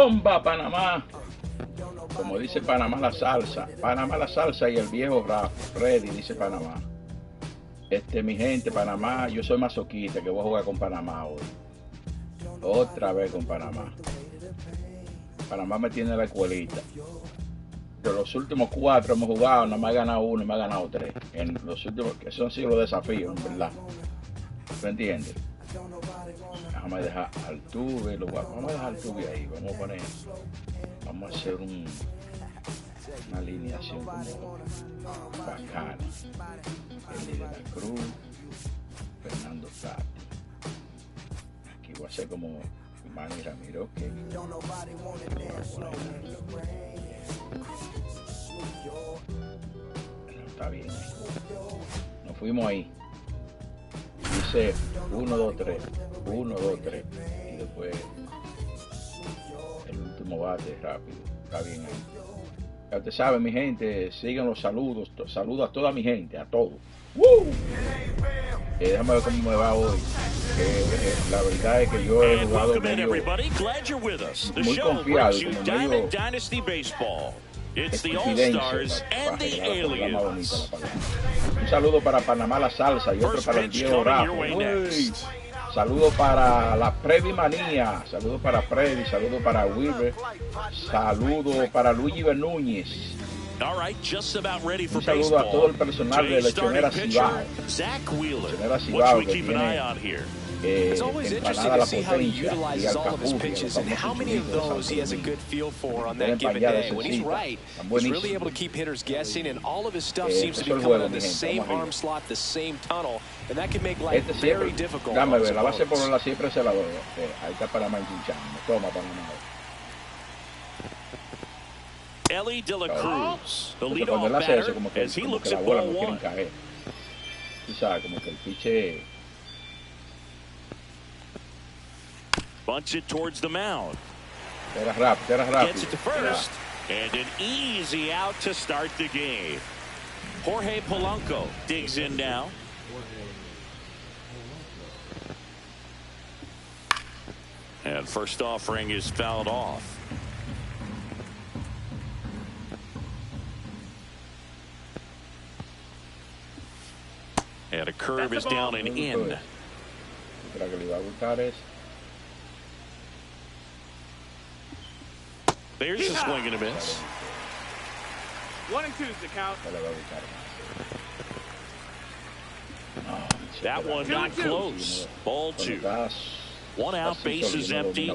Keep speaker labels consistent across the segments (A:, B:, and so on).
A: bomba Panamá. Como dice Panamá la salsa y el viejo rap, Freddy dice Panamá. Mi gente, Panamá, yo soy masoquista, que voy a jugar con Panamá hoy. Otra vez con Panamá. Panamá me tiene la escuelita. De los últimos 4 hemos jugado, no me ha ganado 1 y me ha ganado 3. En los últimos, que son sí los desafíos, en verdad. ¿Me entiendes? Déjame dejar al Tuve, vamos a dejar al Tuve ahí, vamos a hacer una alineación como bacana. Eli de la Cruz, Fernando Tati. Aquí voy a hacer como Manny Ramiro, que está bien. Nos fuimos ahí. Dice 1, 2, 3, 1, 2, 3 y después el último bate rápido. Está bien ahí. Ya ustedes saben, mi gente, sigan los saludos. Saludos a toda mi gente, a todos. Déjame ver cómo me va hoy. La verdad es que yo he jugado medio, muy confiado, como medio
B: It's the All-Stars and the Aliens.
A: Un saludo para Panamá la salsa y otro para el viejo Rafa. Saludo para la Previmanía. Saludo para Freddy. Saludo para Wilber. Saludo para Luigi Núñez. Un saludo a todo el personal de Lechonera Cibao. Lechonera Cibao que tiene
C: it's always interesting to see how he utilizes all of his pitches and how many of those he has a good feel for on that given day. When he's right, he's really able to keep hitters guessing, and all of his stuff seems to be coming on the same arm slot, the same tunnel, and that can make life very difficult.
A: Dame ver, la base por la siempre se la doy. Ahí está Panamá hinchando. Toma Panamá.
B: Eli de la Cruz, the
A: leadoff batter,
B: as he looks at ball 1.
A: Tú sabes, como que el piche.
B: Bunts it towards the mound.
A: Era rápido.
B: Gets it to first. And an easy out to start the game. Jorge Polanco digs in now. And first offering is fouled off. And a curve is down and in. There's a swing and a miss.
D: 1 and 2's the count.
B: That one not close. Ball 2. 1 out, base is empty.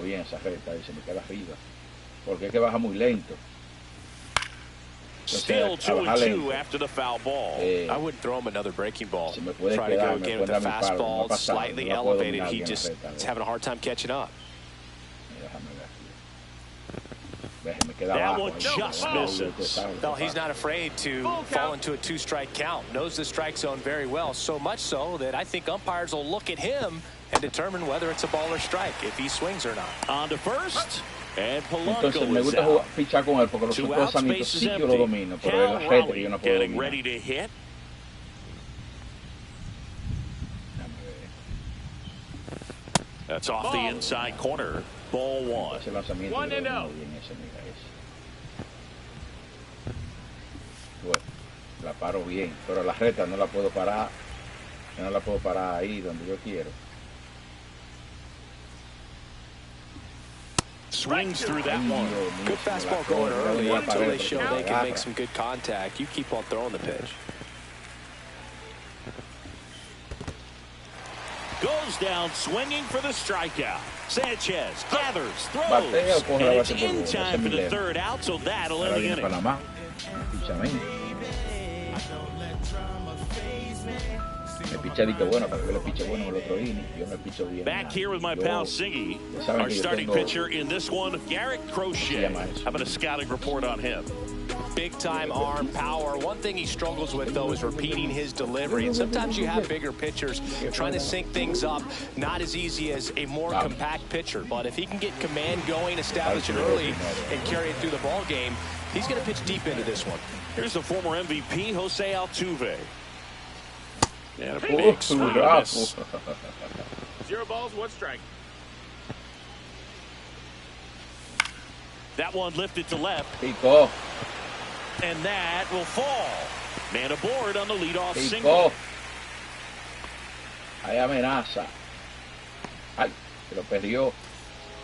B: Still 2-2 after the foul ball.
C: I wouldn't throw him another breaking ball. Try to go again with the fastball slightly elevated. He just is having a hard time catching up.
B: That one just misses.
C: No, he's not afraid to fall into a 2-strike count. Knows the strike zone very well, so much so that I think umpires will look at him and determine whether it's a ball or strike, if he swings or not.
B: On to first, and Polanco
A: Entonces me gusta pichar con él porque los otros sanitos sí yo lo domino, pero es la gente que yo no puedo
B: getting
A: dominar.
B: ready to hit. That's off the inside corner. Ball 1.
D: 1-0.
A: Bueno, la paro bien, pero la recta no la puedo parar. Yo no la puedo parar ahí donde yo quiero.
B: Swings through that one.
C: Good fastball going early until they show they can make some good contact. You keep on throwing the pitch.
B: Goes down swinging for the strikeout. Sanchez gathers, throws, and it's in time for the 3rd out, so that'll end the inning. Back here with my pal Singy, our starting pitcher in this one, Garrett Crochet. How about a scouting report on him?
C: Big-time arm power. One thing he struggles with, though, is repeating his delivery. And sometimes you have bigger pitchers trying to sync things up. Not as easy as a more compact pitcher. But if he can get command going, establish it early, and carry it through the ball game, he's going to pitch deep into this one.
B: Here's the former MVP, Jose Altuve. And a big swing and a miss.
D: 0 balls, 1 strike.
B: That one lifted to left.
A: Picó.
B: And that will fall. Man aboard on the leadoff
A: Picó.
B: single.
A: Hay amenaza. Ay, se lo perdió.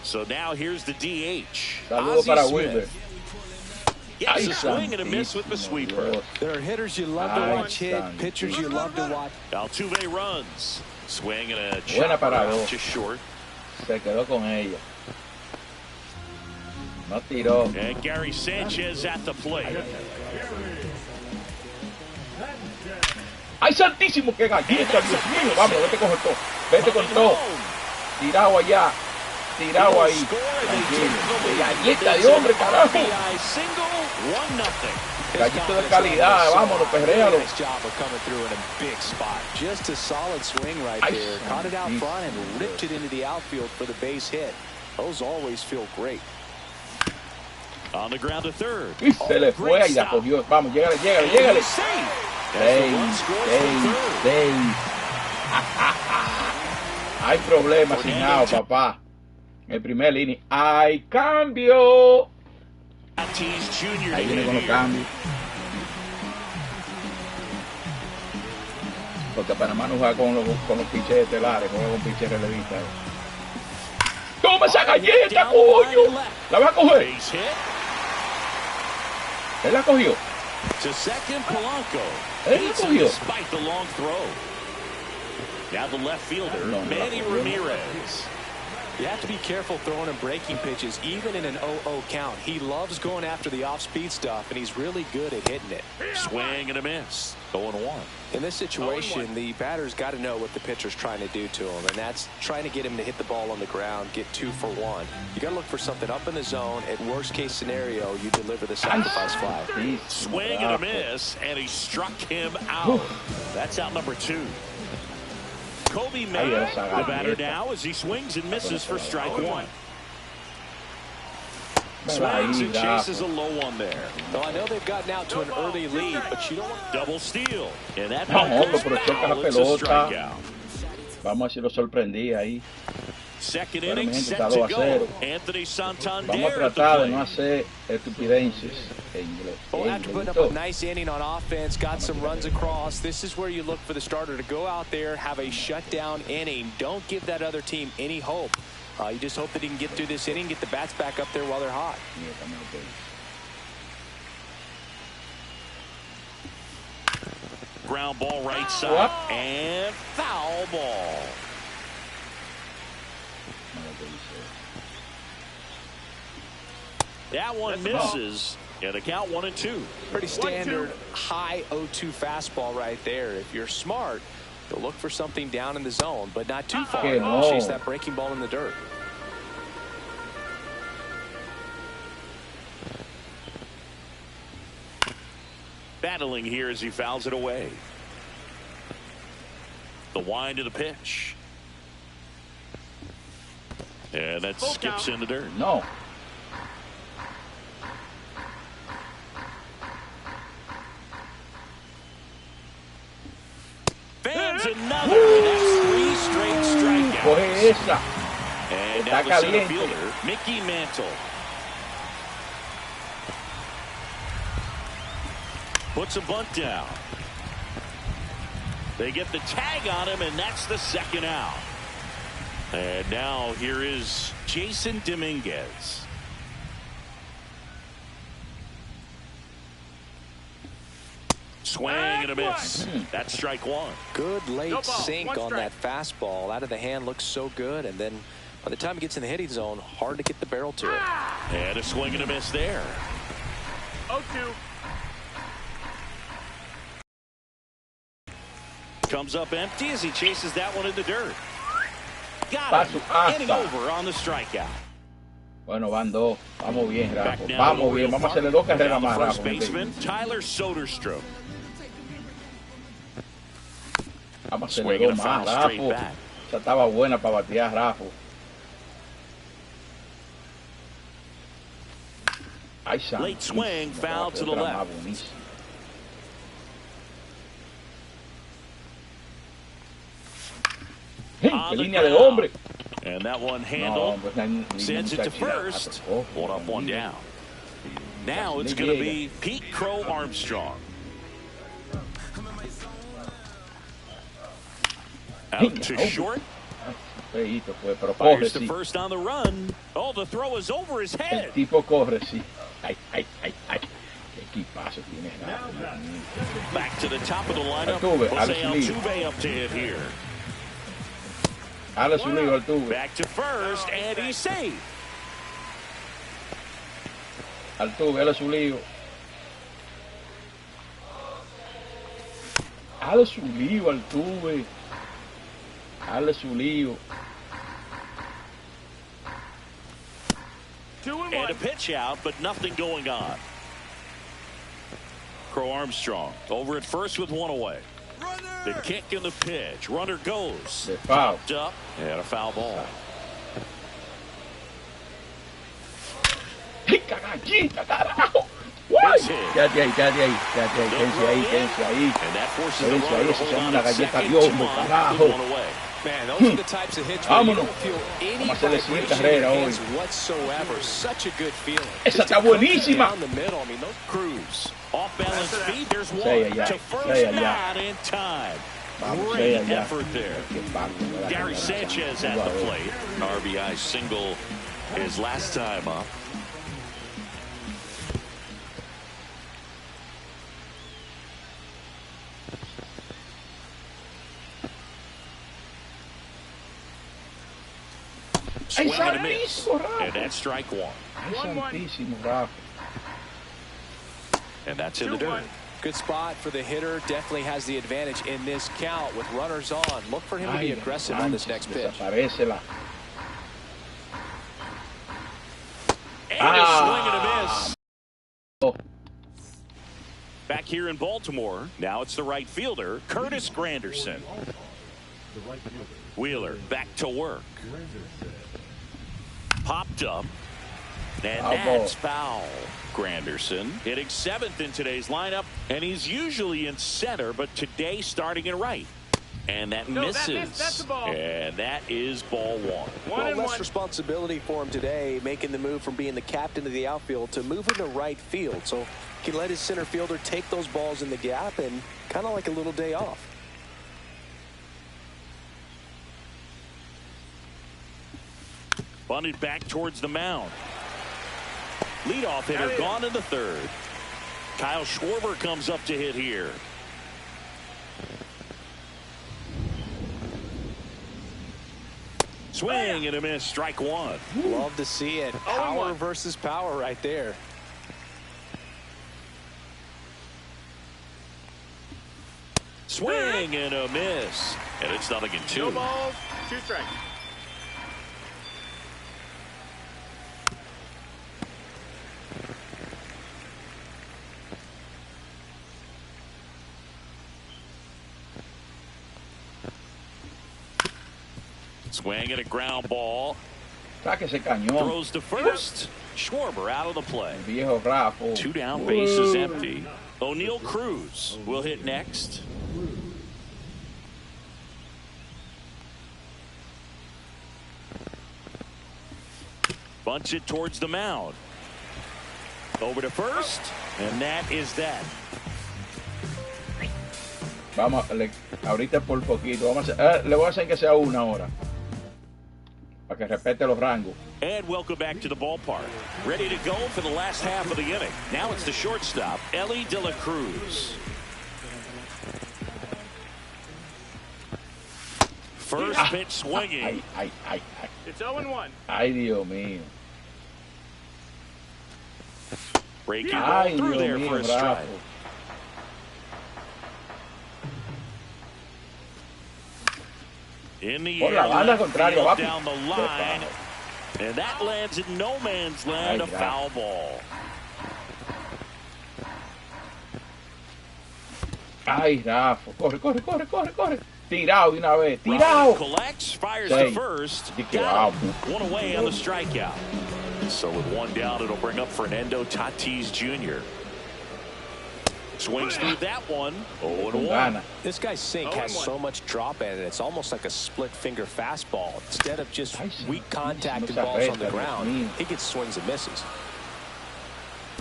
B: So now here's the DH.
A: Saludos para Wilber.
B: Gets a swing and a miss with the sweeper.
C: There are hitters you love to watch hit, pitchers you love to watch.
B: Altuve runs. Swing and a
A: Buena
B: chopper
A: para
B: out
A: dos.
B: just short.
A: Se quedó con ella. No tiró.
B: And Gary Sanchez at the plate.
A: ¡Ay, santísimo! ¡Qué galleta! ¡Dios mío! Vamos, vete con todo. Vete con todo. Tirado allá. Tirado ahí. ¡Qué galleta de hombre, carajo! Gallito de calidad. Vámonos, perréalo.
C: Just a solid swing right there. Caught it out front and ripped it into the outfield for the base hit. Those always feel great.
B: On the ground to third.
A: Se le fue y la cogió. Vamos, llégale, llégale, llégale. Seis. Hay problemas sin nada, papá. En el primer inning. ¡Hay cambio! Ahí viene con los cambios. Porque Panamá no juega con los piches estelares, juega con piches relevistas. ¡Toma esa galleta, coño! ¿La va a coger? Él la cogió.
B: To second, Polanco.
A: Él la cogió.
B: Despite the long throw. Now the left fielder, Manny Ramirez.
C: You have to be careful throwing him breaking pitches, even in an 0-0 count. He loves going after the off-speed stuff, and he's really good at hitting it.
B: Swing and a miss. 0-1.
C: In this situation, the batter's got to know what the pitcher's trying to do to him, and that's trying to get him to hit the ball on the ground, get 2 for 1. You got to look for something up in the zone. At worst-case scenario, you deliver the sacrifice fly.
B: Swing and a miss, and he struck him out. That's out number 2. Kobe May, the batter now as he swings and misses for strike 1. Swings and chases a low one there.
C: Well, I know they've gotten out to an early lead, but you don't want
B: double steal. And that
A: Vamos, pero choca la
B: it's a
A: pelota.
B: strikeout.
A: Vamos a ver si lo sorprendí ahí.
B: Second
A: Bueno, mi
B: inning
A: gente,
B: set
A: está
B: to
A: 2-0.
B: go. Anthony Santander
A: Vamos a
B: at the
A: tratar de
B: plate.
A: no hacer estupideces en inglés.
C: Well, after putting up a nice inning on offense, got some runs across, this is where you look for the starter to go out there, have a shutdown inning. Don't give that other team any hope. You just hope that he can get through this inning, get the bats back up there while they're hot.
B: Ground ball right side. And foul ball. That one misses. And the count 1-2.
C: Pretty standard high 0-2 fastball right there. If you're smart, you'll look for something down in the zone, but not too far. Chase that breaking ball in the dirt.
B: Battling here as he fouls it away. The wind of the pitch. And that skips in the dirt.
A: No.
B: Fans another. That's 3 straight strikeouts.
A: Coge esa.
B: And
A: Está
B: now the center
A: caliente.
B: fielder, Mickey Mantle. Puts a bunt down. They get the tag on him, and that's the second out. And now here is Jason Dominguez. Swing and a miss. That's strike 1.
C: Good late sink on that fastball. Out of the hand looks so good, and then by the time it gets in the hitting zone, hard to get the barrel to it.
B: And a swing and a miss there.
D: 0-2.
B: Comes up empty as he chases that one in the dirt. Got him. Inning over on the strikeout.
A: Bueno, van 2. Vamos bien, Rafa. Vamos bien. Vamos a hacerle 2 carreras más,
B: First
A: Rafa.
B: baseman, Tyler Soderstrom.
A: Vamos a hacerle 2 más, Rafa. Esa estaba buena para batear, Rafa. Ay,
B: late swing, foul to the left.
A: ¡Qué línea de hombre!
B: And that one handled. Sends it to first. One up, one down. Now it's going to be Pete Crow Armstrong. Out to short. Fires to first on the run. Oh, the throw is over his head.
A: El tipo corre, sí. Ay, ay, ay, ay. Qué equipazo tiene.
B: Back to the top of the lineup.
A: Jose
B: Altuve up to hit here.
A: Altuve.
B: Back to first, and he's safe.
A: Altuve, su lío. Altuve. Dale su lío.
B: And a pitch out, but nothing going on. Crow Armstrong over at first with one away. The kick and the pitch. Runner goes. Popped up and a foul ball.
A: ¡Cagallita, carajo! Quédate ahí. Quédense ahí. Eso se llama una galleta de hombro, carajo.
C: Man, those are the types of hits where you don't feel any vibration in your hands whatsoever. Such a good feeling.
A: Esa está buenísima.
C: Down the middle. I mean, those
B: Cruz off balance feet. There's one to first, not in time. Great effort there. Gary Sanchez at the plate. RBI single his last time up. Swing and a miss. And that's strike one. And that's in the dirt.
C: Good spot for the hitter. Definitely has the advantage in this count with runners on. Look for him to be aggressive on this next pitch. And
B: a swing and a miss. Back here in Baltimore, now it's the right fielder, Curtis Granderson. Wheeler back to work. Popped up, and that's foul. Granderson hitting 7th in today's lineup, and he's usually in center, but today starting in right. And that misses.
D: That's the ball.
B: And that is ball one.
C: Well, less responsibility for him today, making the move from being the captain of the outfield to moving to right field. So he can let his center fielder take those balls in the gap and kind of like a little day off.
B: Bunted back towards the mound. Leadoff hitter gone in the third. Kyle Schwarber comes up to hit here. Swing and a miss, strike one.
C: Love to see it. Power versus power right there.
B: Swing and a miss. And it's 0-2.
D: No balls, 2 strikes.
B: Swing and a ground ball.
A: Sáquese cañón.
B: Throws to first. Schwarber out of the play.
A: Viejo Rafa.
B: 2 down, bases empty. O'Neal Cruz will hit next. Bunts it towards the mound. Over to first, and that is that.
A: Vamos, ahorita por poquito. Vamos a hacer, le voy a hacer que sea una hora. Para que respete los rangos.
B: And welcome back to the ballpark. Ready to go for the last half of the inning. Now it's the shortstop, Ellie De La Cruz. First pitch swinging.
D: It's 0-1.
A: Ay, Dios mío.
B: Breaking ball through there for a strike. In the air, down the line, and that lands in no man's land, a foul ball.
A: Ay, Rafa, corre. Tirado de una vez, tirado.
B: Collects, fires to first. Got him. One away on the strikeout. So with one down, it'll bring up Fernando Tatis Jr. Swings through that one. 0-1.
C: This guy's sink has so much drop in it. It's almost like a split finger fastball. Instead of just weak contact and balls on the ground, he gets swings and misses.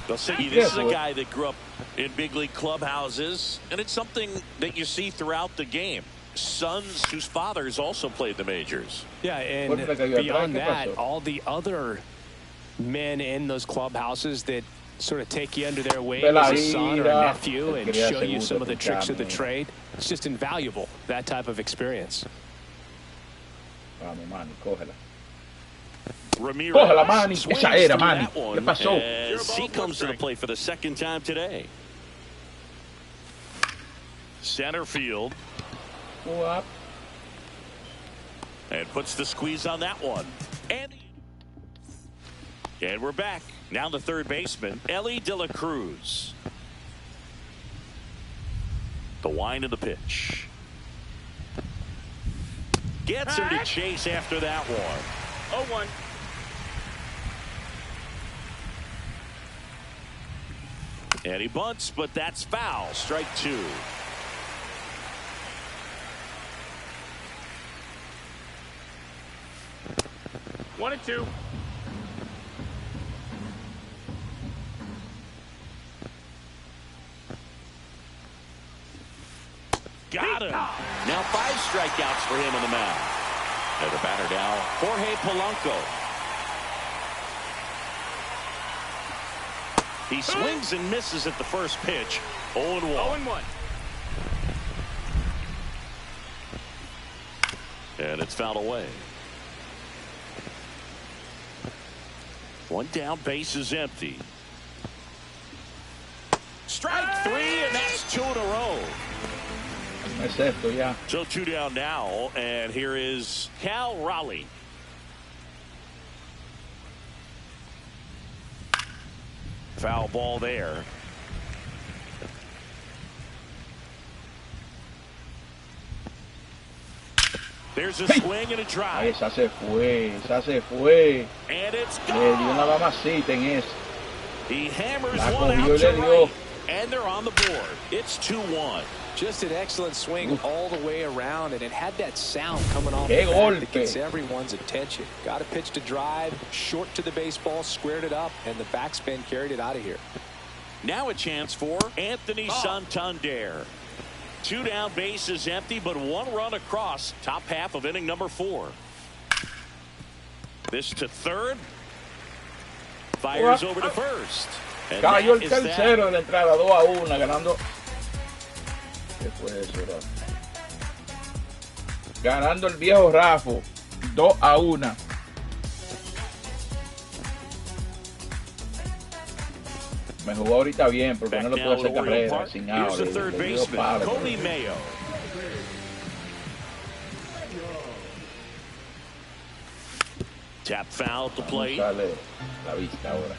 B: This is a guy that grew up in big league clubhouses, and it's something that you see throughout the game. Sons whose fathers also played the majors.
C: Yeah, and beyond that, all the other men in those clubhouses that sort of take you under their wing as a son or a nephew and show you some of the tricks of the trade. It's just invaluable, that type of experience.
B: Ramirez.
A: Cógela, Manny. Esa era, Manny. ¿Qué pasó?
B: He comes to the plate for the second time today. Center field.
A: What?
B: And puts the squeeze on that one. And we're back. Now the third baseman, Ellie De La Cruz. The wind of the pitch. Gets him to chase after that one.
D: 0-1.
B: And he bunts, but that's foul. Strike 2.
D: One and 2.
B: Got him. Now 5 strikeouts for him on the mound. And the batter now, Jorge Polanco. He swings and misses at the first pitch. 0-1.
D: 0-1.
B: And it's fouled away. One down, base is empty. Strike 3, and that's 2 in a row.
A: Yeah.
B: So 2 down now, and here is Cal Raleigh. Foul ball there. There's a swing and a drive.
A: Esa se fue, esa se fue.
B: And it's
A: Le dio una
B: gone.
A: mamacita en eso.
B: He hammers
A: La
B: one
A: cogió
B: out
A: y le
B: to
A: dio.
B: right, and they're on the board. It's 2-1.
C: Just an excellent swing all the way around, and it had that sound coming off
A: Qué
C: the bat
A: golpe.
C: that gets everyone's attention. Got a pitch to drive, short to the baseball, squared it up, and the backspin carried it out of here.
B: Now a chance for Anthony Santander. 2 down, base is empty, but 1 run across. Top half of inning number 4. This to third. Fires over to first. And
A: Cayó el
B: that is that.
A: tercero de la entrada, 2-1, ganando. ¿Qué fue eso, bro? Ganando el viejo Rafo, 2-1. Me jugó ahorita bien porque
B: Back
A: no le
B: now
A: puedo hacer
B: at Oriole
A: carrera
B: Park.
A: sin
B: Here's
A: ahora.
B: the third baseman, Cody Mayo. Tap foul at the plate.
A: Sale la vista ahora.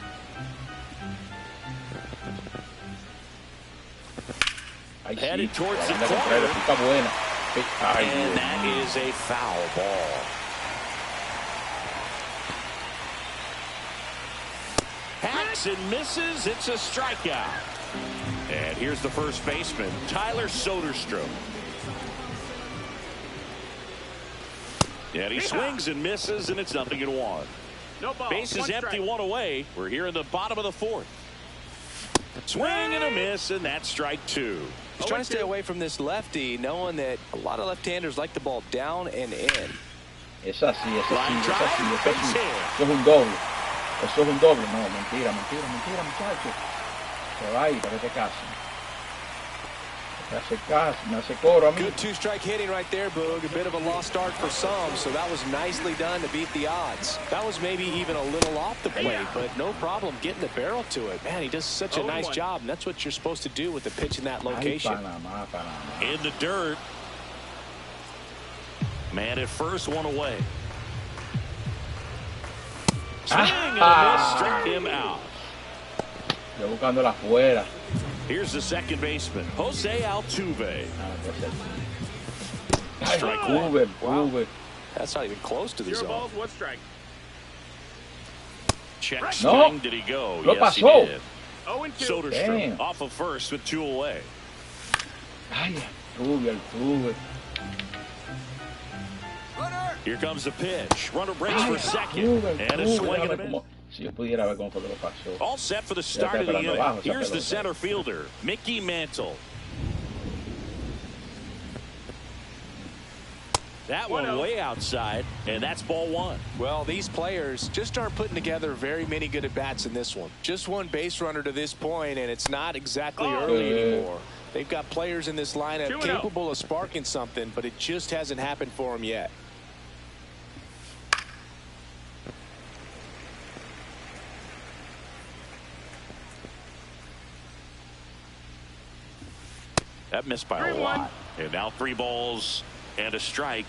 A: Ay,
B: Headed
A: sí,
B: towards the
A: la
B: corner.
A: carrera sí está buena. Ay,
B: And
A: Dios
B: that
A: mío.
B: is a foul ball. Hacks and misses. It's a strikeout. And here's the first baseman, Tyler Soderstrom. And he swings and misses, and it's 0-1.
D: No ball.
B: Base is
D: One
B: empty,
D: strike.
B: 1 away. We're here in the bottom of the 4th. Swing and a miss, and that's strike 2.
C: He's trying to stay away from this lefty, knowing that a lot of left-handers like the ball down and in.
A: Es así, es así,
B: Line
A: es
B: drive,
A: así, es
B: base
A: así.
B: hit.
A: Eso es un doble. Eso es un doble. No, mentira, mentira, mentira, muchacho. Se va ahí para que te casen. Me hace caso, me hace coro a mí.
C: Good 2-strike hitting right there, Boog. A bit of a lost start for some, so that was nicely done to beat the odds. That was maybe even a little off the plate, but no problem getting the barrel to it. Man, he does such a nice job, and that's what you're supposed to do with the pitch in that location.
A: Ay, Panamá, Panamá.
B: In the dirt. Man at first, 1 away. Swing and a miss, struck him out.
A: Yo buscándola afuera.
B: Here's the second baseman, Jose Altuve.
A: Ay,
B: Strike
A: Uber,
C: Wow.
A: Uber.
C: That's not even close to the
D: 0
C: zone.
D: balls, 1 strike.
B: Check
A: No.
B: swing. Did he go?
A: Lo
B: Yes, he
A: pasó.
B: did. Soderstrom off of first with 2 away.
A: Ay, Tuve.
B: Here comes the pitch. Runner breaks for second. And a swing and a miss.
A: Si yo pudiera ver cómo fue que lo pasó.
B: All set for the start of the inning. Here's the center fielder, Mickey Mantle. That one way outside, and that's ball 1.
C: Well, these players just aren't putting together very many good at-bats in this one. Just one base runner to this point, and it's not exactly early anymore. They've got players in this lineup capable of sparking something, but it just hasn't happened for them yet.
B: That missed by a lot. And now 3 balls and a strike.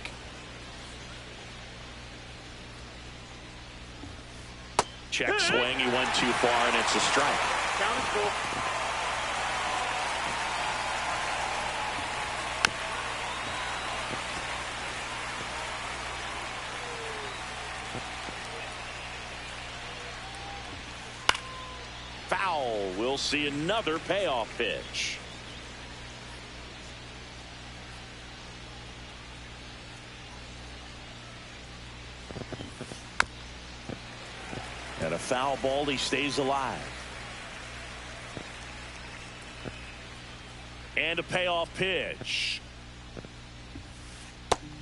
B: Check swing. He went too far, and it's a strike.
D: Count is full.
B: Foul. We'll see another payoff pitch. And a foul ball, he stays alive. And a payoff pitch.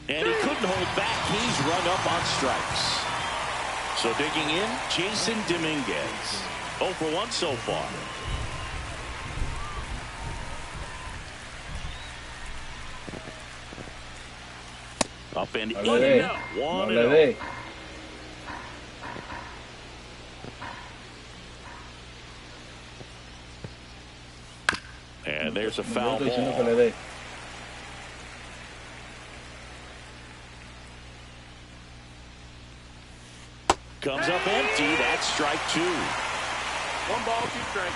B: And he couldn't hold back. He's run up on strikes. So digging in, Jason Dominguez. 0 for 1 so far. Up and in. 1-0. And there's a foul ball. Comes up empty. That's strike 2.
D: 1 ball, 2 strikes.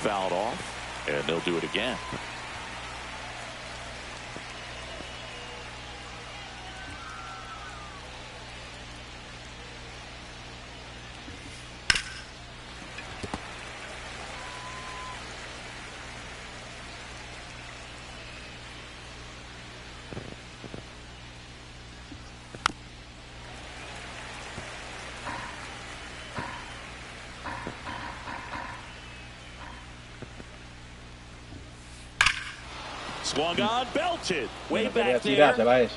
B: Fouled off, and they'll do it again. Swung on, belted. Way back there.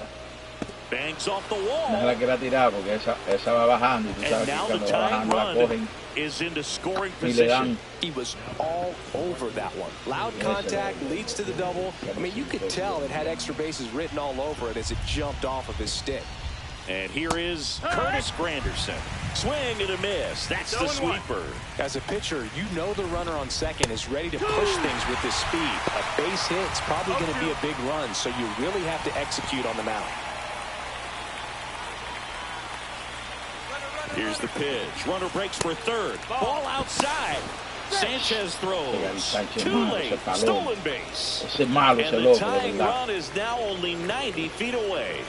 B: Bangs off the wall.
A: No la quiera tirar porque esa va bajando. Y tú sabes que cuando va bajando la cogen.
B: Is into scoring position.
C: He was all over that one. Loud contact leads to the double. I mean, you could tell it had extra bases written all over it as it jumped off of his stick.
B: And here is Curtis Granderson. Swing and a miss. That's the sweeper.
C: As a pitcher, you know the runner on second is ready to push things with his speed. A base hit's probably going to be a big run, so you really have to execute on the mound.
B: Here's the pitch. Runner breaks for third. Ball outside. Sanchez throws. Too late. Stolen base. And the tying run is now only 90 feet away.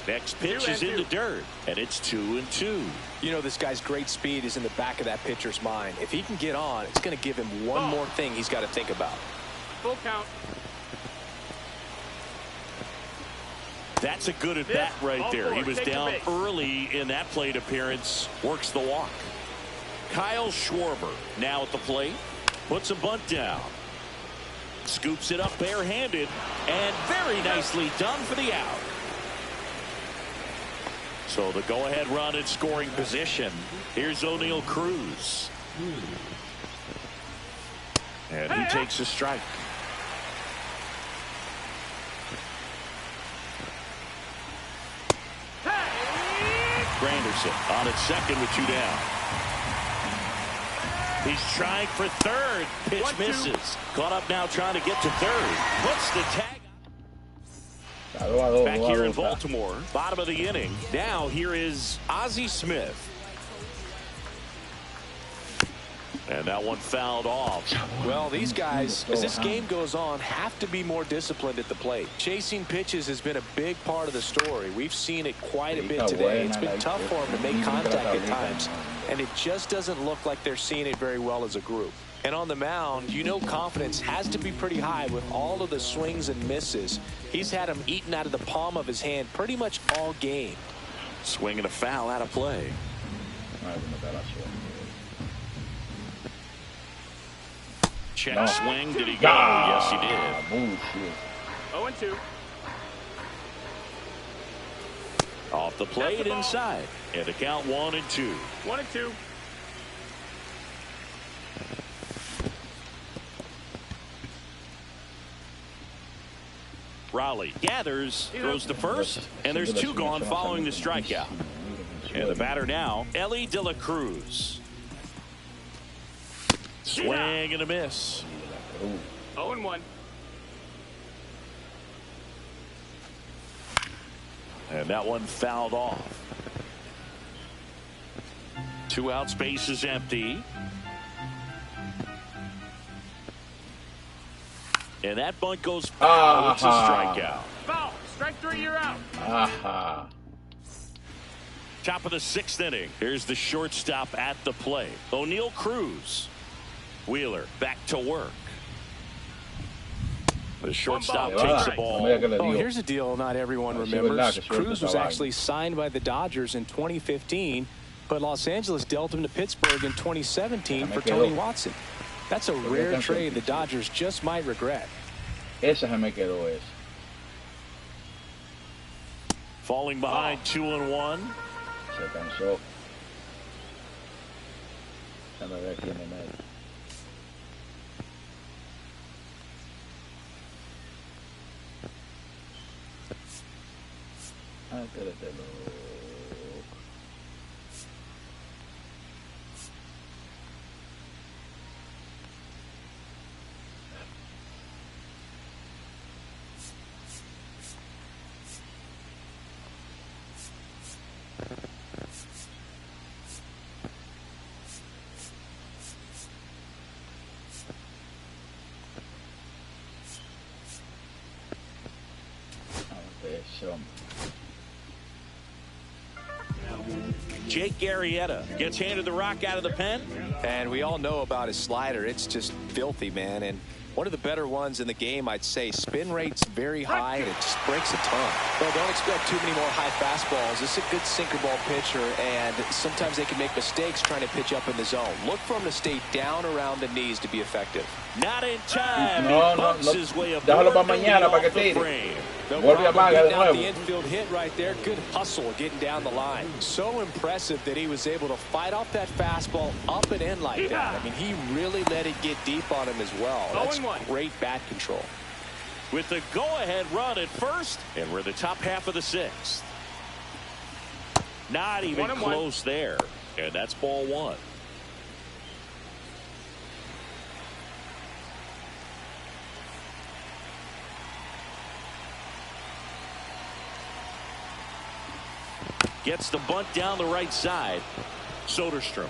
B: Next pitch is in the dirt, and it's 2-2.
C: You know, this guy's great speed is in the back of that pitcher's mind. If he can get on, it's going to give him one more thing he's got to think about.
D: Full count.
B: That's a good at-bat right there. He was down early in that plate appearance. Works the walk. Kyle Schwarber now at the plate. Puts a bunt down. Scoops it up barehanded. And very nicely done for the out. So the go-ahead run in scoring position. Here's O'Neal Cruz. And he takes a strike. Granderson on at second with 2 down. He's trying for third. Pitch misses. Caught up now trying to get to third. Puts the tag. Back here in Baltimore, bottom of the inning. Now here is Ozzie Smith. And that one fouled off.
C: Well, these guys, as this game goes on, have to be more disciplined at the plate. Chasing pitches has been a big part of the story. We've seen it quite a bit today. It's been tough for them to make contact at times, and it just doesn't look like they're seeing it very well as a group. And on the mound, you know confidence has to be pretty high with all of the swings and misses. He's had them eaten out of the palm of his hand pretty much all game.
B: Swing and a foul out of play. Check swing. Did he go? Yes, he did.
D: 0-2.
B: Off the plate inside. And the count 1-2.
D: 1-2.
B: Raleigh gathers, throws to first, and there's 2 gone following the strikeout. And the batter now, Ellie De La Cruz. Swing and a miss.
D: 0-1.
B: And that one fouled off. 2 outs, base is empty. And that bunt goes foul. It's a strikeout.
D: Foul. Strike 3, you're out.
B: Top of the 6th inning. Here's the shortstop at the plate. O'Neal Cruz. Wheeler back to work. The shortstop takes the ball.
C: Oh, here's a deal not everyone remembers. Cruz was actually signed by the Dodgers in 2015, but Los Angeles dealt him to Pittsburgh in 2017 for Tony Watson. That's a rare trade the Dodgers just might regret.
B: Falling behind 2-1.
A: Se cansó. Déjame ver quién es medio. Espérate, loco.
B: Jake Arrieta gets handed the rock out of the pen.
C: And we all know about his slider. It's just filthy, man. And one of the better ones in the game, I'd say. Spin rate's very high, and it just breaks a ton. Well, don't expect too many more high fastballs. This is a good sinker ball pitcher, and sometimes they can make mistakes trying to pitch up in the zone. Look for him to stay down around the knees to be effective.
B: Not in time. He bumps his way up.
A: Déjalo para mañana para que tire. Vuelve a apagar de nuevo.
C: The infield hit right there. Good hustle getting down the line. So impressive that he was able to fight off that fastball up and in like that. I mean, he really let it get deep on him as well. That's great bat control.
B: With the go-ahead run at first, and we're in the top half of the 6th. Not even close there. And that's ball 1. Gets the bunt down the right side. Soderstrom.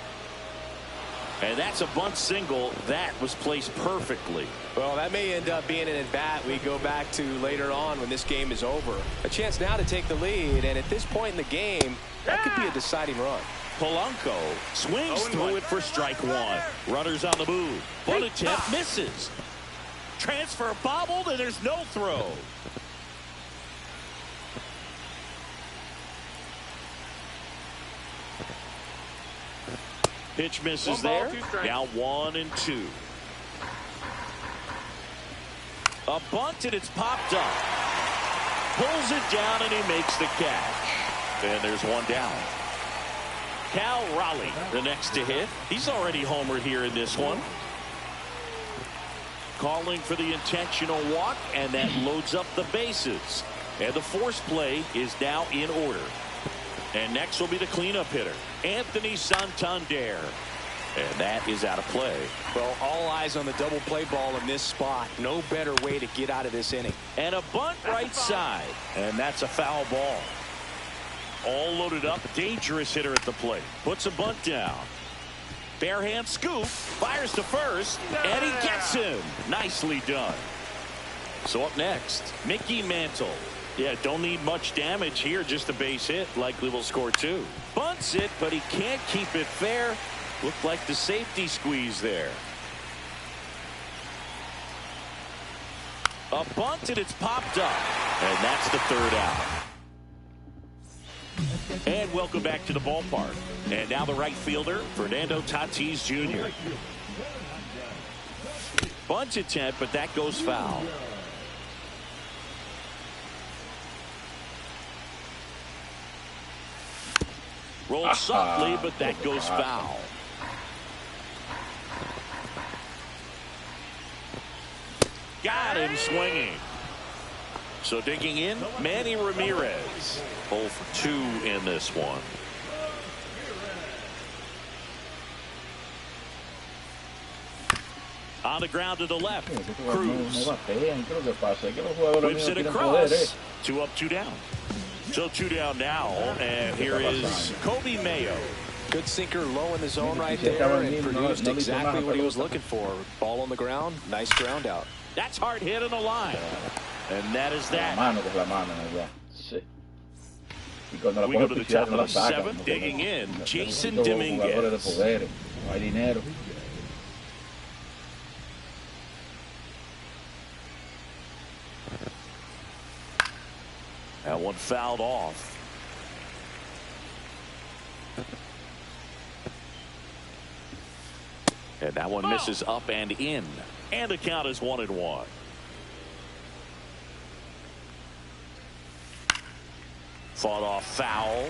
B: And that's a bunt single that was placed perfectly.
C: Well, that may end up being an at-bat we go back to later on when this game is over. A chance now to take the lead, and at this point in the game, that could be a deciding run.
B: Polanco swings through it for strike 1. Runners on the move. Bunt attempt misses. Transfer bobbled, and there's no throw. Pitch misses there. Now 1-2. A bunt, and it's popped up. Pulls it down, and he makes the catch. And there's one down. Cal Raleigh, the next to hit. He's already homered here in this one. Calling for the intentional walk, and that loads up the bases. And the force play is now in order. And next will be the cleanup hitter, Anthony Santander. And that is out of play.
C: Well, all eyes on the double play ball in this spot. No better way to get out of this inning.
B: And a bunt right side. And that's a foul ball. All loaded up. Dangerous hitter at the plate. Puts a bunt down. Bare hand scoop, fires to first, and he gets him. Nicely done. So up next, Mickey Mantle. Yeah, don't need much damage here, just a base hit. Likely will score 2. Bunts it, but he can't keep it fair. Looked like the safety squeeze there. A bunt, and it's popped up. And that's the 3rd out. And welcome back to the ballpark. And now the right fielder, Fernando Tatis Jr. Bunt attempt, but that goes foul. Rolled softly, but that goes foul. Got him swinging. So digging in, Manny Ramirez. 0 for 2 in this one. On the ground to the left. Cruz. Whips it across. 2 up, 2 down. So 2 down now, and here is Kobe Mayo.
C: Good sinker low in the zone right there, and produced exactly what he was looking for. Ball on the ground, nice ground out.
B: That's hard hit on the line. And that is that. We go to the top of the 7th, digging in, Jason Dominguez. That one fouled off. And that one misses up and in. And the count is 1-1. Fought off foul.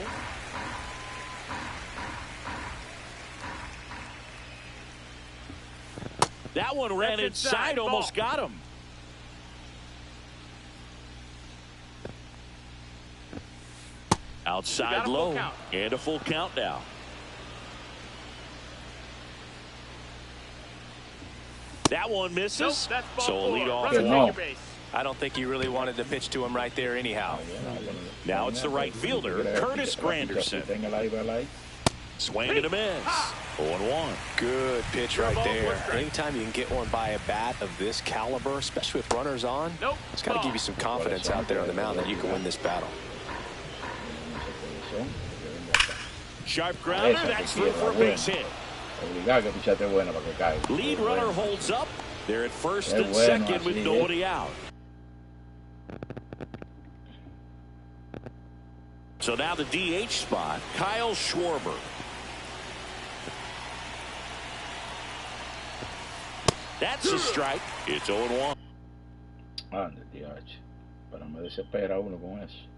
B: That one ran inside, almost got him. Outside low, and a full count now. That one misses.
D: Nope,
B: so a lead off.
C: I don't think he really wanted to pitch to him right there anyhow.
B: Now it's the right fielder, Curtis Granderson. Swing and a miss. 0-1.
C: Good pitch right there. Anytime you can get one by a bat of this caliber, especially with runners on, it's got to give you some confidence out there on the mound that you can win this battle.
B: Sharp grounder, that's through for a base hit. Lead runner holds up. They're at first and second with nobody out. So now the DH spot, Kyle Schwarber. That's a strike. It's 0-1.
A: Ande, DH. Pero me desespera uno con eso.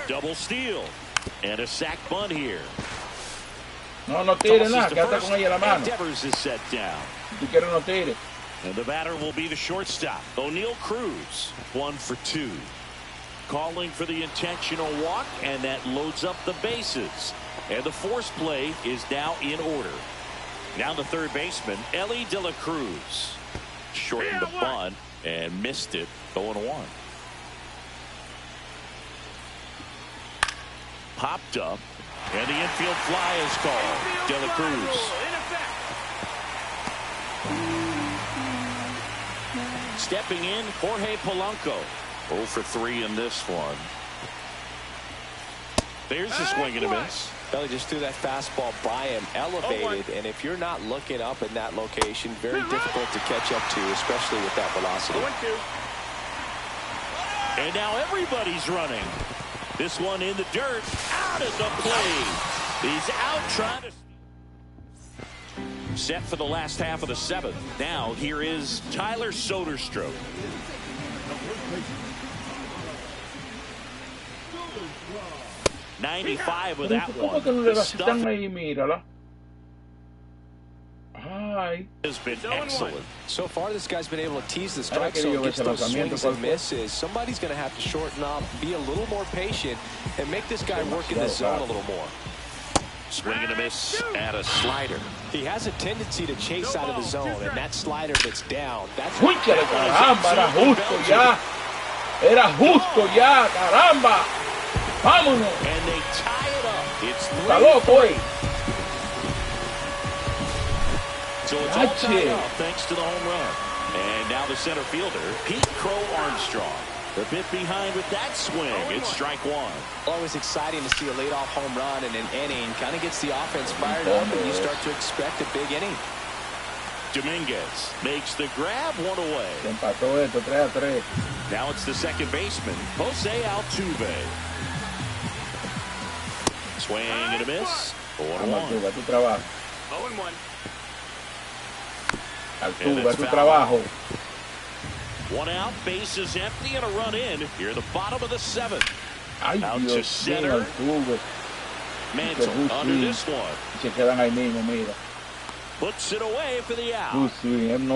B: Double steal. And a sack bunt here.
A: No tire nada, quédate con ella en la mano.
B: Devers is set down.
A: Si tú quieres no tire.
B: And the batter will be the shortstop, O'Neal Cruz. 1 for 2. Calling for the intentional walk, and that loads up the bases. And the force play is now in order. Now the third baseman, Ellie De La Cruz. Shortened the bunt and missed it. 0-1. Popped up, and the infield fly is called. De La Cruz. Stepping in, Jorge Polanco. 0 for 3 in this one. There's a swing and a miss.
C: Belly just threw that fastball by him, elevated, and if you're not looking up in that location, very difficult to catch up to, especially with that velocity.
B: And now everybody's running. This one in the dirt, out at the plate. He's out trying to... Set for the last half of the 7th. Now here is Tyler Soderstrom. '95 with that one.
A: ¿Cómo que no le están ahí? Mírala. ahí.
B: Has been excellent.
C: So far, this guy's been able to tease the strike zone, gets those swings and misses. Somebody's going to have to shorten up, be a little more patient, and make this guy work in the zone a little more.
B: Swing and a miss and a slider.
C: He has a tendency to chase out of the zone, and that slider that's down, that's...
A: ¡Escúchale, caramba! Era justo ya. Era justo ya, caramba. Vámonos.
B: And they tie it up. It's
A: 3-3.
B: So it's all tied up thanks to the home run. And now the center fielder, Pete Crow Armstrong. A bit behind with that swing. It's strike one.
C: Always exciting to see a leadoff home run in an inning. Kind of gets the offense fired up, and you start to expect a big inning.
B: Dominguez makes the grab, one away.
A: Empató esto 3-3.
B: Now it's the second baseman, Jose Altuve. Swing and a miss. 1-1.
A: Altuve, tu trabajo.
D: 0-1.
A: Altuve, tu trabajo.
B: One out, bases empty, and a run in. Here, the bottom of the seventh.
A: Ay,
B: out
A: Dios
B: to center.
A: Altuve.
B: Mantle under this one.
A: Se quedan ahí mismo, mira.
B: Puts it away for the out.
A: No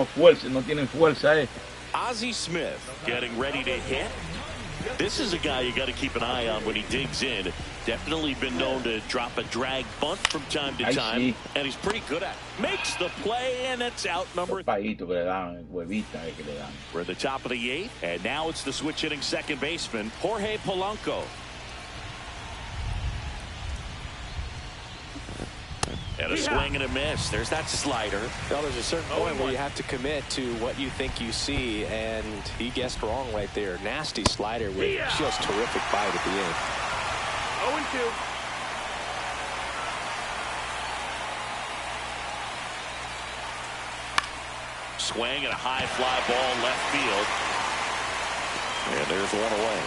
A: fuerza, no tienen fuerza,
B: Ozzie Smith getting ready to hit. This is a guy you got to keep an eye on when he digs in. Definitely been known to drop a drag bunt from time to time, and he's pretty good at it. Makes the play, and it's out number.
A: We're
B: at the top of the eighth, and now it's the switch hitting second baseman, Jorge Polanco. And a swing and a miss. There's that slider.
C: Well, there's a certain point where you have to commit to what you think you see, and he guessed wrong right there. Nasty slider with just terrific bite at the end.
D: 0-2.
B: Swing and a high fly ball left field. And there's one away.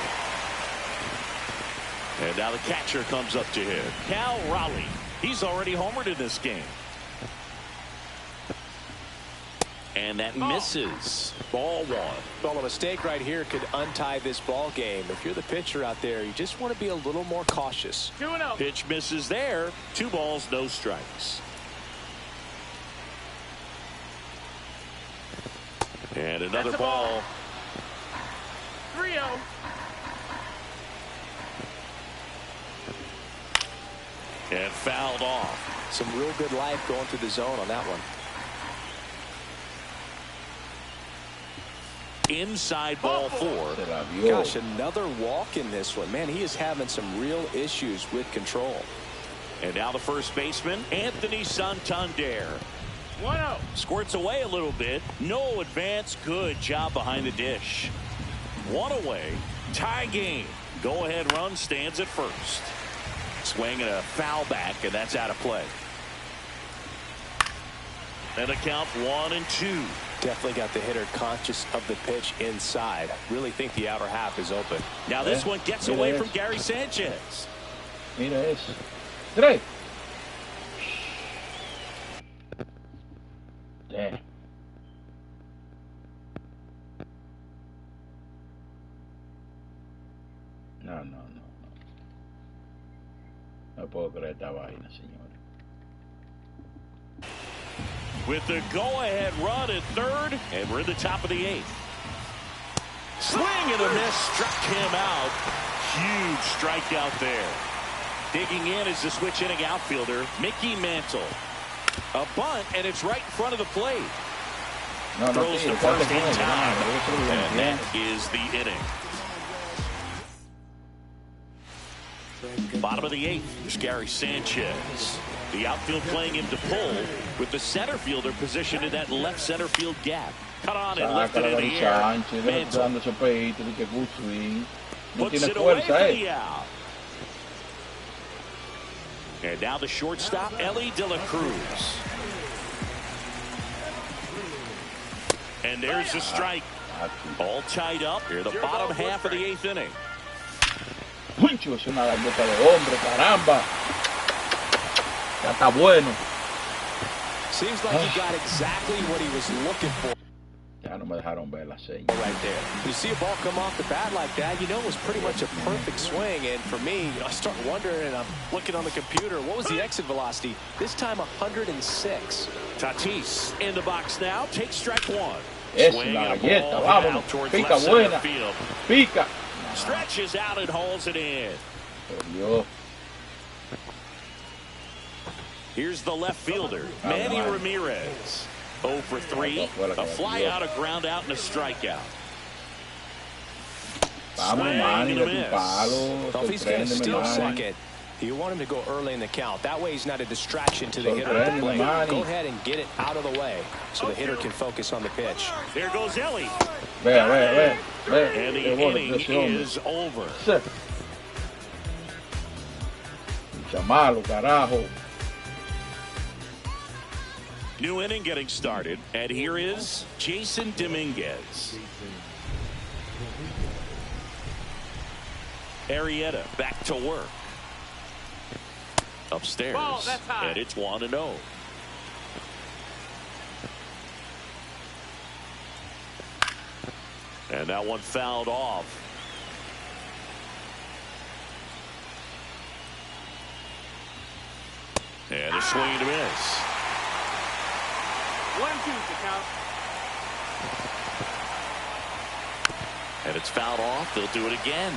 B: And now the catcher comes up to him. Cal Raleigh. He's already homered in this game. And that misses. Ball one.
C: Well, a mistake right here could untie this ball game. If you're the pitcher out there, you just want to be a little more cautious.
D: 2-0.
B: Pitch misses there. 2 balls, no strikes. And another ball.
D: 3-0.
B: And fouled off.
C: Some real good life going through the zone on that one.
B: Inside ball 4.
C: Gosh, another walk in this one. Man, he is having some real issues with control.
B: And now the first baseman, Anthony Santander.
D: 1-0.
B: Squirts away a little bit. No advance. Good job behind the dish. One away. Tie game. Go-ahead run stands at first. Swing and a foul back, and that's out of play. And a count 1-2.
C: Definitely got the hitter conscious of the pitch inside. Really think the outer half is open.
B: Now this one gets away from Gary Sanchez.
A: Mira eso. 3. Damn. No. No puedo creer esta vaina, señores.
B: With the go-ahead run at third, and we're in the top of the 8th. Swing and a miss, struck him out. Huge strikeout there. Digging in is the switch hitting outfielder, Mickey Mantle. A bunt, and it's right in front of the plate. Throws the first in time, and that is the inning. Bottom of the 8th is Gary Sanchez. The outfield playing him to pull with the center fielder positioned in that left center field gap. Cut on and lifted in the air. Mantle puts it away for the out. And now the shortstop, Ellie De La Cruz. And there's the strike. All tied up here, the bottom half of the 8th inning.
A: Puncho, es una galleta de hombre, caramba. Ya está bueno.
C: Seems like he got exactly what he was looking for.
A: Ya Ah, no me dejaron ver la seña.
C: Right there. You see a ball come off the bat like that, you know it was pretty much a perfect swing. And for me, I start wondering, and I'm looking on the computer, what was the exit velocity? This time 106.
B: Tatis in the box now. Takes strike one.
A: Es la galleta, vámonos. Pica buena. Pica.
B: Stretches out and hauls it in.
A: Por Dios.
B: Here's the left fielder, Manny Ramirez. 0 for 3. A fly out, a ground out, and a strikeout.
A: Vamos, Manny, de tu palo.
C: If he's going to steal second, you want him to go early in the count. That way he's not a distraction to the hitter at the plate. Go ahead and get it out of the way so the hitter can focus on the pitch.
B: There goes Ellie.
A: Ve.
B: And the inning is over.
A: Chamalo, carajo.
B: New inning getting started, and here is Jason Dominguez. Arrieta back to work. Upstairs,
D: ball,
B: and it's 1-0. And that one fouled off. And a swing and a miss.
D: 1-2 to count.
B: And it's fouled off. They'll do it again.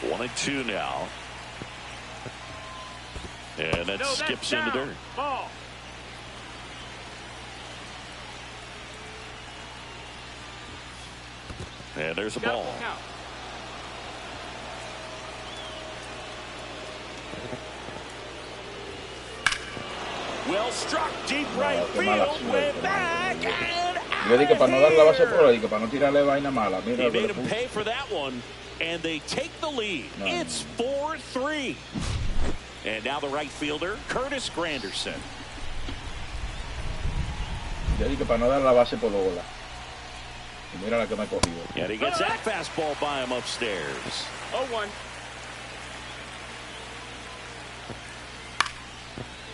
B: 1-2 now. And that skips into dirt.
D: Ball.
B: And there's a ball.
D: Count.
B: Well struck deep right field, way back and
A: Yo dije para no dar la base por ahí, para no tirarle vaina mala. Mira,
B: he made him pay for that one, and they take the lead. It's 4-3. And now the right fielder, Curtis Granderson.
A: Yo dije para no dar la base por bola. Y mira la que me ha cogido.
B: And he gets that fastball by him upstairs.
D: 0-1.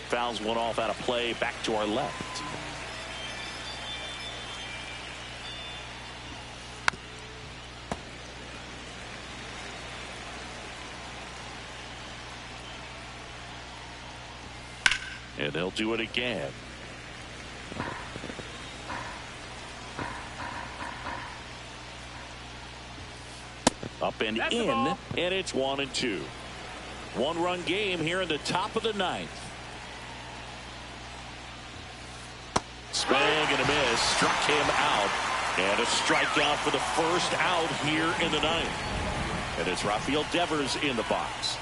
B: Fouls one off out of play, back to our left. And they'll do it again. Up and in, and it's 1-2. One-run game here in the top of the ninth. Swing and a miss, struck him out, and a strikeout for the first out here in the ninth. And it's Rafael Devers in the box.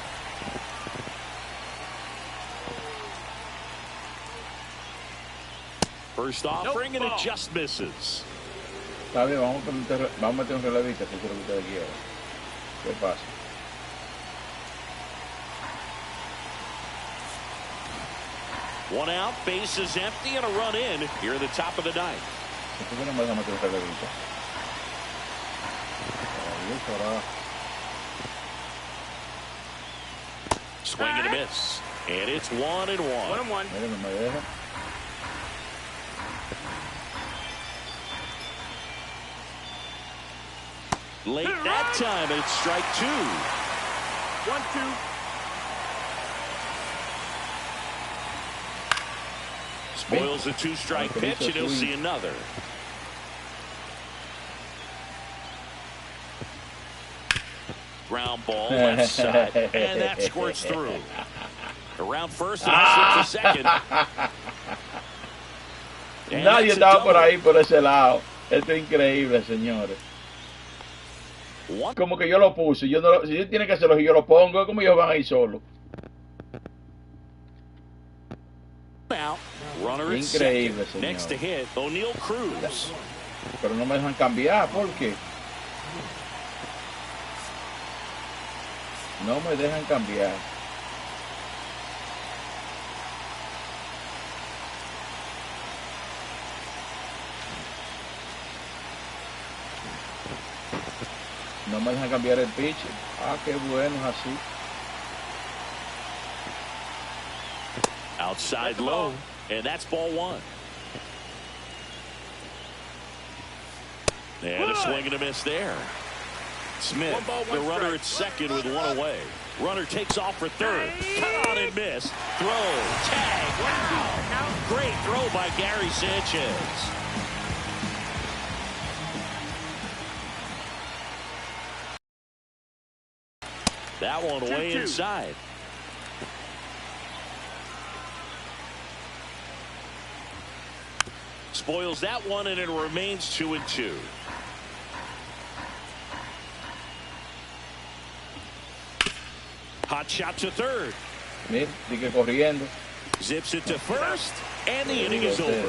B: First offering, and it just misses.
A: Está bien, vamos a meter un relevista, si es lo que ustedes quieren. ¿Qué pasa?
B: One out, base is empty, and a run in here in the top of the ninth.
A: ¿Por qué no me dejan meter un relevista?
B: Swing and a miss, and it's 1-1.
D: 1-1.
A: Mira, no me deja.
B: Late that time, and it's strike 2.
D: 1-2.
B: Spoils the two-strike pitch, and he'll see another. Ground ball left side, and that squirts through. Around first, and he'll slip to second.
A: Nadie estaba por ahí, por ese lado. Esto es increíble, señores. Como que yo lo puse. Yo no, si tiene que hacerlo, si yo lo pongo, como ellos van a ir solos. Increíble, señor.
B: Next to hit, O'Neal Cruz.
A: Pero no me dejan cambiar, ¿por qué? No me dejan cambiar. No me dejan cambiar el pitch. Ah, qué bueno es así.
B: Outside low, and that's ball 1. And a swing and a miss there. Smith, the runner at second with one away. Runner takes off for third. Cut on and miss. Throw. Tag. Wow. Great throw by Gary Sanchez. That one way inside. Spoils that one, and it remains 2-2. Hot shot to third.
A: Sigue corriendo.
B: Zips it to first, and the inning is over.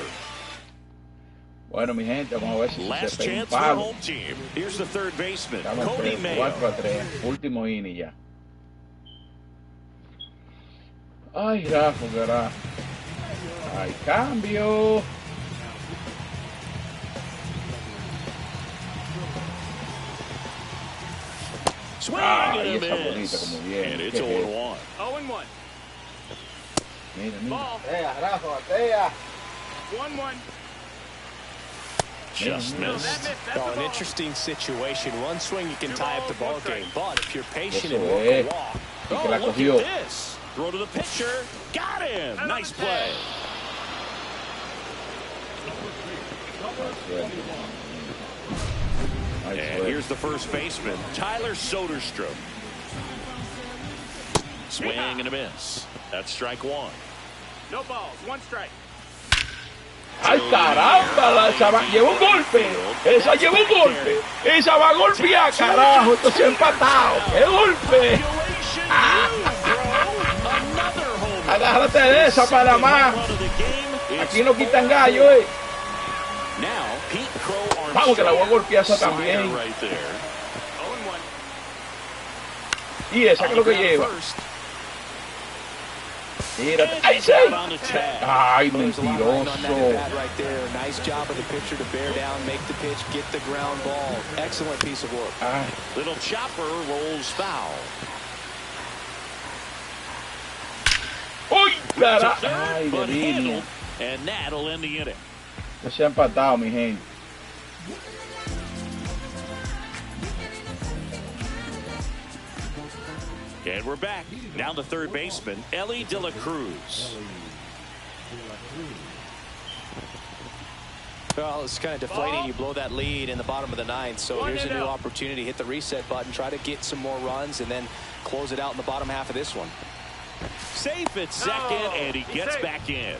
A: Bueno, mi gente, vamos a ver si
B: Last
A: se pega un
B: chance for
A: palo.
B: home team. Here's the third baseman,
A: Estamos
B: Cody Mayo.
A: 4-3. Último inning ya. Ay, Rafa, verá. Hay cambio.
B: Swing
A: Ay,
B: and a
A: esa bonita
B: miss.
A: como bien.
B: And it's 0-1.
D: 0-1.
A: Mira, mira.
D: Ball.
E: Batea, Rafa, batea.
D: 1-1.
B: Just
D: No,
B: missed.
D: that missed. That's
C: Oh,
D: the
C: an
D: ball.
C: interesting situation. One swing you can tie up the ball game, but if you're patient
A: Eso
C: and work
A: es.
C: a walk,
A: Y que la
B: look
A: cogió.
B: at this. Throw to the pitcher. Got him. Nice play. And here's the first baseman, Tyler Soderstrom. Swing and a miss. That's strike one.
D: No balls. 1 strike.
A: ¡Ay, caramba! Lleva un golpe. Esa lleva un golpe. Esa va a golpear, carajo. Esto se ha empatado. ¡Qué golpe! Agárrate de esa, Panamá. Aquí no quitan gallo, eh. Vamos, que la voy a golpear esa también.
D: 0-1.
A: Y esa que es lo que lleva. Mira, ¡ay, sí! ¡Ay, mentiroso!
C: Nice job of the pitcher to bear down, make the pitch, get the ground ball. Excellent piece of work.
A: Ay.
B: Little chopper rolls foul.
A: ¡Uy, carajo!
B: To
A: ¡Ay,
B: third,
A: de
B: but
A: línea!
B: handled, and that'll end the inning.
A: Esto se ha empatado, mi gente.
B: And we're back. Down to third baseman, Ellie De La Cruz.
C: Well, it's kind of deflating.
D: Ball.
C: You blow that lead in the bottom of the ninth. So here's a new opportunity. Hit the reset button, try to get some more runs, and then close it out in the bottom half of this one.
B: Safe at second, and he gets
D: safe.
B: back in.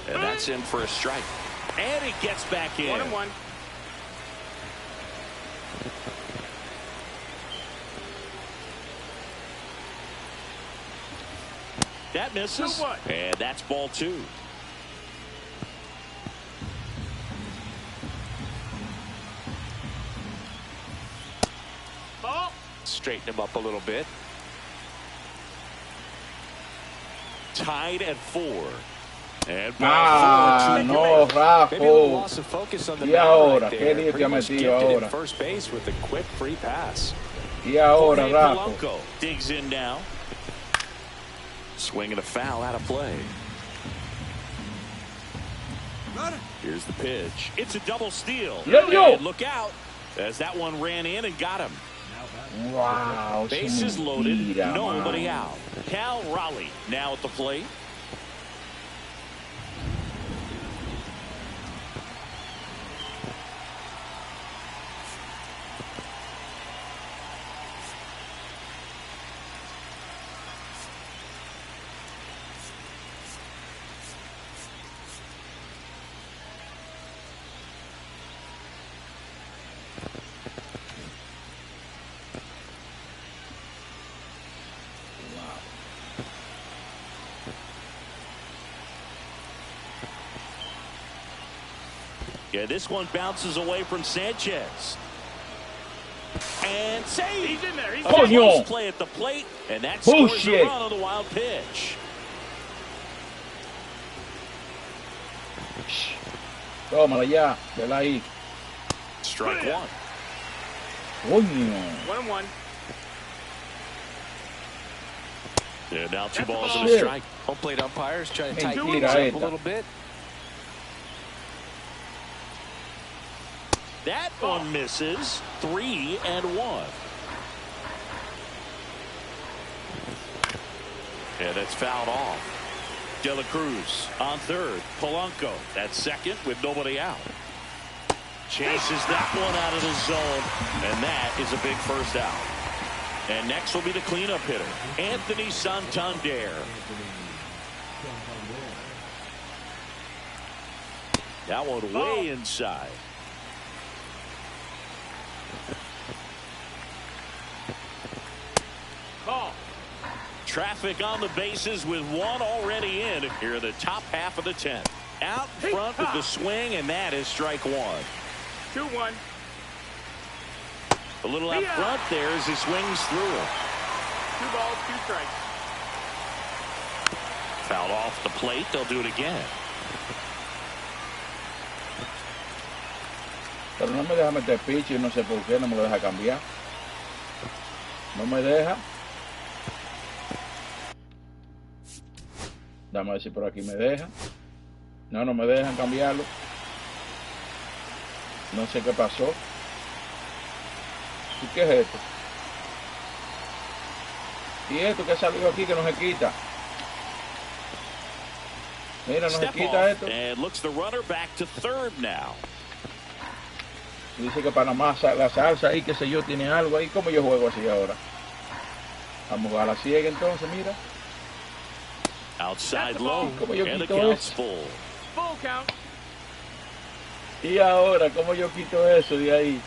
B: And that's in for a strike. And he gets back in.
D: 1-1.
B: That misses.
D: 2-1.
B: And that's ball two.
D: Ball.
C: Straighten him up a little bit.
B: Tied at 4. And
A: Ah, no, Rafa.
C: Maybe a little loss of focus on the
A: Y
C: mound
A: ahora,
C: right
A: ¿qué
C: there.
A: lío te
C: Pretty
A: ha
C: much
A: metido
C: gifted
A: ahora?
C: at first base with a quick free pass.
A: Y ahora,
B: Jorge
A: Rafa.
B: Polanco digs in now. Swing and a foul out of play. Here's the pitch. It's a double steal.
A: Yo.
B: And look out as that one ran in and got him.
A: Wow, eso es
B: Bases loaded.
A: mentira,
B: Nobody
A: man.
B: out. Cal Raleigh now at the plate. Yeah, this one bounces away from Sanchez. And save.
D: He's in there. He's
B: A
A: Oh,
D: in there.
A: no.
B: close play at the plate, and that scores a
A: Bullshit.
B: run on the wild pitch.
A: Tómala ya, vela ahí.
B: Strike one.
A: Coño.
D: 1-1.
B: Yeah, now 2 balls and a strike.
C: Home plate umpires trying to tighten things up a little bit.
B: That one misses. 3-1. Yeah, that's fouled off. De La Cruz on third. Polanco at second with nobody out. Chases that one out of the zone, and that is a big first out. And next will be the cleanup hitter, Anthony Santander. That one way inside.
D: Call.
B: Traffic on the bases with one already in here in the top half of the 10th. Out front with the swing, and that is strike 1.
D: 2-1.
B: A little out front there as he swings through it.
D: 2 balls, 2 strikes.
B: Fouled off the plate. They'll do it again.
A: Pero no me deja meter pitch y no sé por qué no me lo deja cambiar. No me deja. Dame a ver si por aquí me deja. No, no me dejan cambiarlo. No sé qué pasó. ¿Y qué es esto? ¿Y esto que salió aquí que no se quita? Mira, no se quita esto.
B: And looks the runner back to third now.
A: Dice que Panamá, la salsa ahí, qué sé yo, tiene algo ahí. ¿Cómo yo juego así ahora? Vamos a jugar a la ciega entonces, mira.
B: Outside low,
A: ¿Cómo yo
B: and the
A: quito
B: count's
A: eso?
B: full
D: count.
A: Y ahora, ¿cómo yo quito eso de ahí?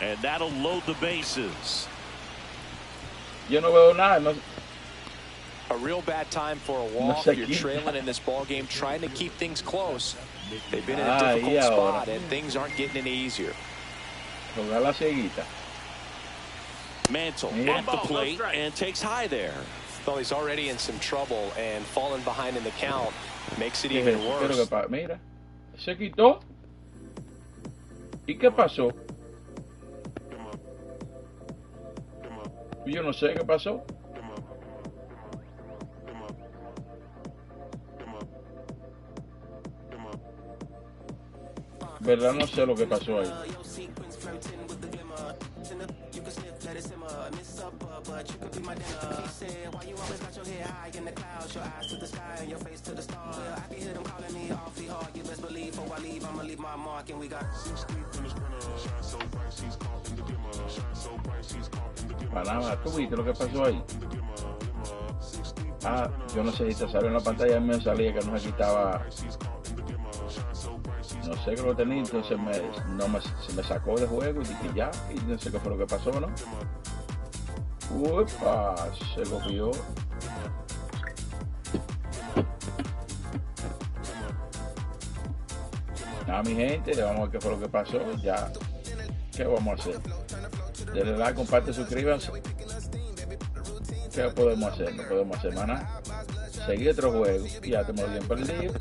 B: And that'll load the bases.
A: Yo no veo nada. No.
C: A real bad time for a walk. You're trailing in this ball game, trying to keep things close. They've been in a difficult spot, and things aren't getting any easier.
A: Jugar la cieguita.
B: Mantle at the plate and takes high there.
C: Well, he's already in some trouble, and falling behind in the count makes it even worse.
A: Mira, se quitó. ¿Y qué pasó? Yo no sé qué pasó. ¿Verdad? No sé lo que pasó ahí. Panamá, ¿tú viste lo que pasó ahí? Ah, yo no sé si te salió en la pantalla, me salía que no se quitaba. No sé qué lo tenía, entonces se me sacó de juego y dije ya, y no sé qué fue lo que pasó, ¿no? Uepa, se copió. Nada, mi gente, vamos a ver qué fue lo que pasó. Ya, ¿qué vamos a hacer? Denle like, comparte, suscríbanse. ¿Qué podemos hacer? No podemos hacer más nada. Seguir otro juego y ya te me lo bien perdido.